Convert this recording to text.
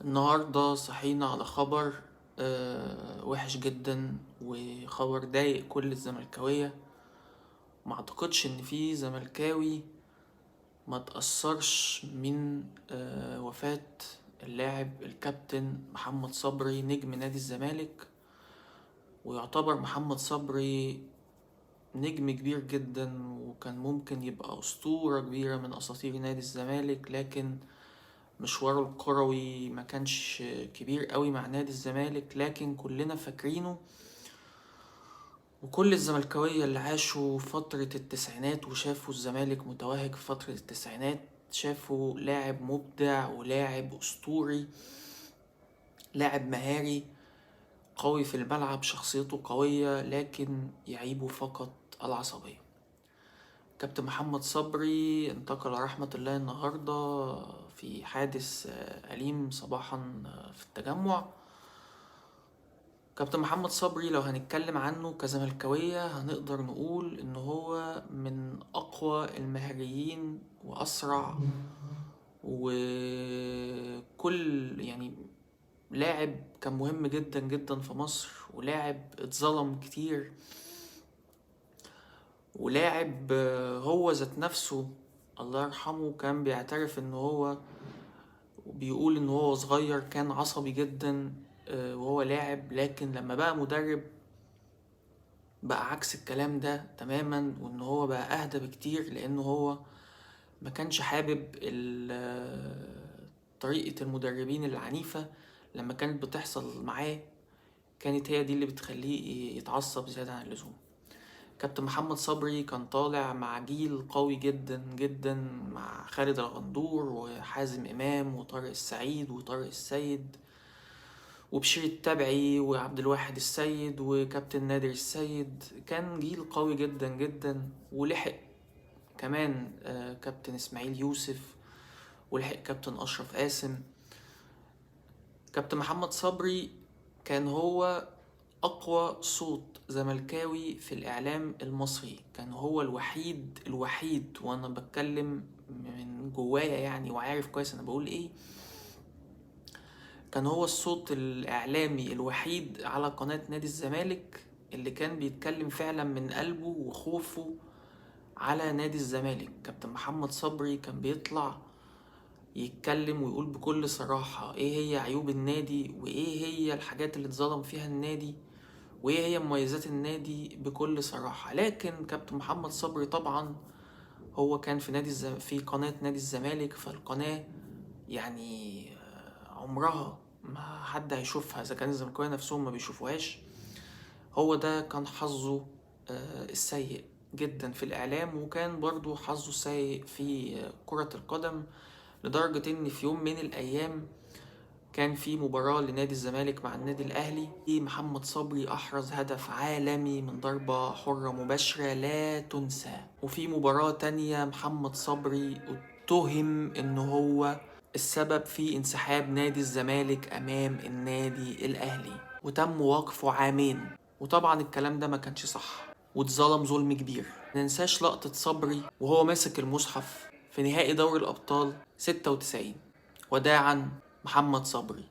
النهاردة صحينا على خبر وحش جدا، وخبر ضايق كل الزملكاوية. ما اعتقدش ان في زملكاوي ما تأثرش من وفاة اللاعب الكابتن محمد صبري نجم نادي الزمالك. ويعتبر محمد صبري نجم كبير جدا، وكان ممكن يبقى أسطورة كبيرة من أساطير نادي الزمالك، لكن مشواره الكروي ما كانش كبير قوي مع نادي الزمالك، لكن كلنا فاكرينه. وكل الزملكاوية اللي عاشوا فترة التسعينات وشافوا الزمالك متوهج في فترة التسعينات شافوا لاعب مبدع ولاعب أسطوري، لاعب مهاري قوي في الملعب، شخصيته قوية لكن يعيبه فقط العصبية. كابتن محمد صبري انتقل رحمة الله النهاردة في حادث أليم صباحا في التجمع. كابتن محمد صبري لو هنتكلم عنه كزملكاوية هنقدر نقول ان هو من اقوى المهاريين واسرع وكل لاعب كان مهم جدا جدا في مصر، ولاعب اتظلم كتير، ولاعب هو ذات نفسه الله يرحمه كان بيعترف ان هو وبيقول ان هو صغير كان عصبي جدا وهو لاعب، لكن لما بقى مدرب بقى عكس الكلام ده تماما، وان هو بقى اهدى بكتير لانه هو ما كانش حابب طريقة المدربين العنيفة. لما كانت بتحصل معاه كانت هي دي اللي بتخليه يتعصب زيادة عن اللزوم. كابتن محمد صبري كان طالع مع جيل قوي جدا جدا، مع خالد الغندور وحازم إمام وطارق السعيد وطارق السيد وبشير التبعي وعبد الواحد السيد وكابتن نادر السيد. كان جيل قوي جدا جدا، ولحق كمان كابتن اسماعيل يوسف، ولحق كابتن اشرف قاسم. كابتن محمد صبري كان هو اقوى صوت زملكاوي في الاعلام المصري، كان هو الوحيد وانا بتكلم من جوايا وعارف كويس انا بقول ايه. كان هو الصوت الإعلامي الوحيد على قناة نادي الزمالك اللي كان بيتكلم فعلا من قلبه وخوفه على نادي الزمالك. كابتن محمد صبري كان بيطلع يتكلم ويقول بكل صراحة ايه هي عيوب النادي، وايه هي الحاجات اللي اتظلم فيها النادي، وايه هي مميزات النادي بكل صراحة. لكن كابتن محمد صبري طبعا هو كان في قناة نادي الزمالك، فالقناة عمرها ما حد هيشوفها اذا كان الزملكاويه نفسهم ما بيشوفوهاش. هو ده كان حظه السيء جدا في الاعلام، وكان برضو حظه السيء في كرة القدم، لدرجة ان في يوم من الايام كان في مباراة لنادي الزمالك مع النادي الاهلي، محمد صبري احرز هدف عالمي من ضربة حرة مباشرة لا تنسى. وفي مباراة تانية محمد صبري اتهم ان هو السبب في انسحاب نادي الزمالك امام النادي الاهلي، وتم وقفه عامين. وطبعا الكلام ده ما كانش صح، واتظلم ظلم كبير. مننساش لقطة صبري وهو ماسك المصحف في نهائي دوري الابطال 96: وداعا محمد صبري.